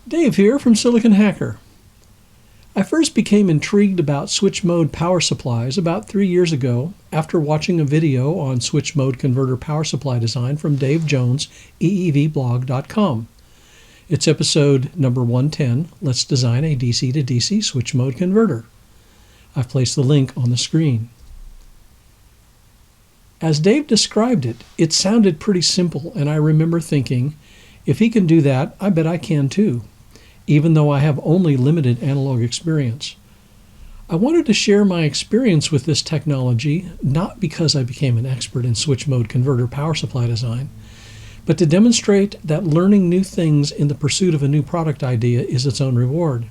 Dave here from Silicon Hacker. I first became intrigued about switch mode power supplies about 3 years ago after watching a video on switch mode converter power supply design from Dave Jones, eevblog.com. It's episode number 110, Let's Design a DC to DC Switch Mode Converter. I've placed the link on the screen. As Dave described it, it sounded pretty simple, and I remember thinking, if he can do that, I bet I can too, even though I have only limited analog experience. I wanted to share my experience with this technology, not because I became an expert in switch mode converter power supply design, but to demonstrate that learning new things in the pursuit of a new product idea is its own reward.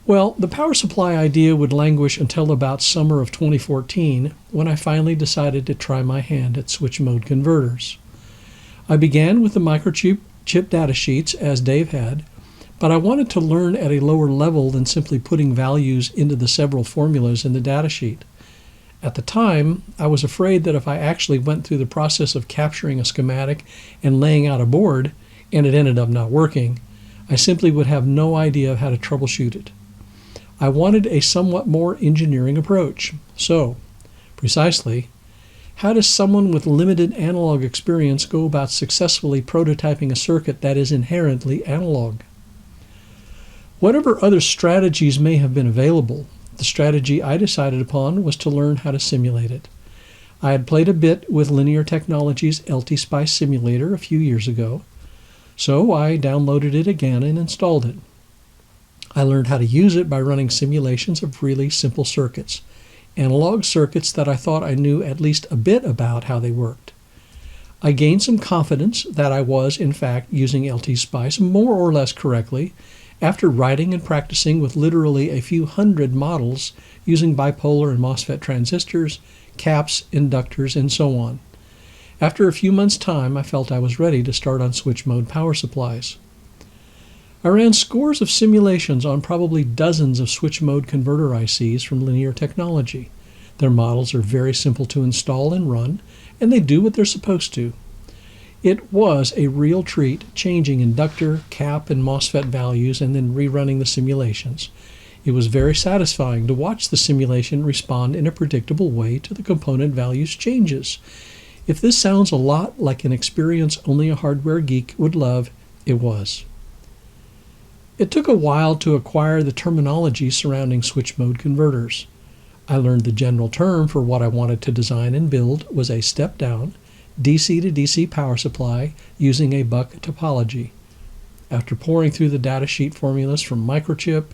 Well, the power supply idea would languish until about summer of 2014, when I finally decided to try my hand at switch mode converters. I began with the microchip datasheets, as Dave had, but I wanted to learn at a lower level than simply putting values into the several formulas in the datasheet. At the time, I was afraid that if I actually went through the process of capturing a schematic and laying out a board, and it ended up not working, I simply would have no idea of how to troubleshoot it. I wanted a somewhat more engineering approach. So, precisely, how does someone with limited analog experience go about successfully prototyping a circuit that is inherently analog? Whatever other strategies may have been available, the strategy I decided upon was to learn how to simulate it. I had played a bit with Linear Technology's LT-Spice simulator a few years ago, so I downloaded it again and installed it. I learned how to use it by running simulations of really simple circuits, analog circuits that I thought I knew at least a bit about how they worked. I gained some confidence that I was, in fact, using LT-Spice more or less correctly after writing and practicing with literally a few hundred models using bipolar and MOSFET transistors, caps, inductors, and so on. After a few months' time, I felt I was ready to start on switch mode power supplies. I ran scores of simulations on probably dozens of switch mode converter ICs from Linear Technology. Their models are very simple to install and run, and they do what they're supposed to. It was a real treat changing inductor, cap, and MOSFET values and then rerunning the simulations. It was very satisfying to watch the simulation respond in a predictable way to the component values changes. If this sounds a lot like an experience only a hardware geek would love, it was. It took a while to acquire the terminology surrounding switch mode converters. I learned the general term for what I wanted to design and build was a step-down, DC to DC power supply using a buck topology. After pouring through the datasheet formulas from Microchip,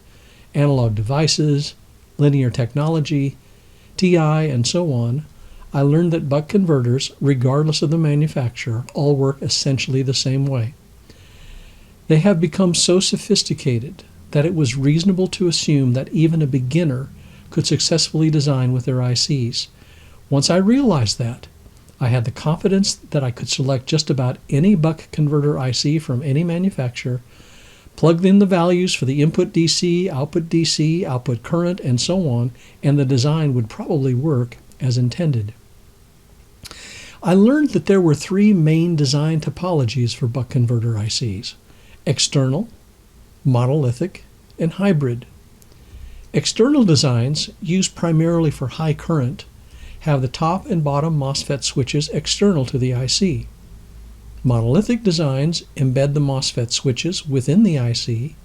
Analog Devices, Linear Technology, TI, and so on, I learned that buck converters, regardless of the manufacturer, all work essentially the same way. They have become so sophisticated that it was reasonable to assume that even a beginner could successfully design with their ICs. Once I realized that, I had the confidence that I could select just about any buck converter IC from any manufacturer, plug in the values for the input DC, output current, and so on, and the design would probably work as intended. I learned that there were three main design topologies for buck converter ICs: external, monolithic, and hybrid. External designs, used primarily for high current, have the top and bottom MOSFET switches external to the IC. Monolithic designs embed the MOSFET switches within the IC,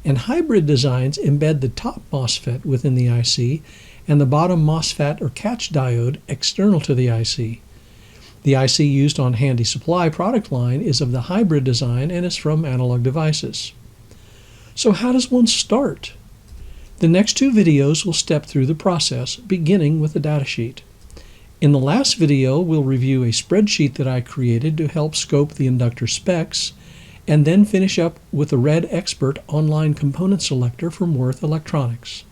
and hybrid designs embed the top MOSFET within the IC and the bottom MOSFET or catch diode external to the IC. The IC used on Handy Supply product line is of the hybrid design and is from Analog Devices. So how does one start? The next two videos will step through the process, beginning with the datasheet. In the last video, we'll review a spreadsheet that I created to help scope the inductor specs, and then finish up with the Red Expert online component selector from Worth Electronics.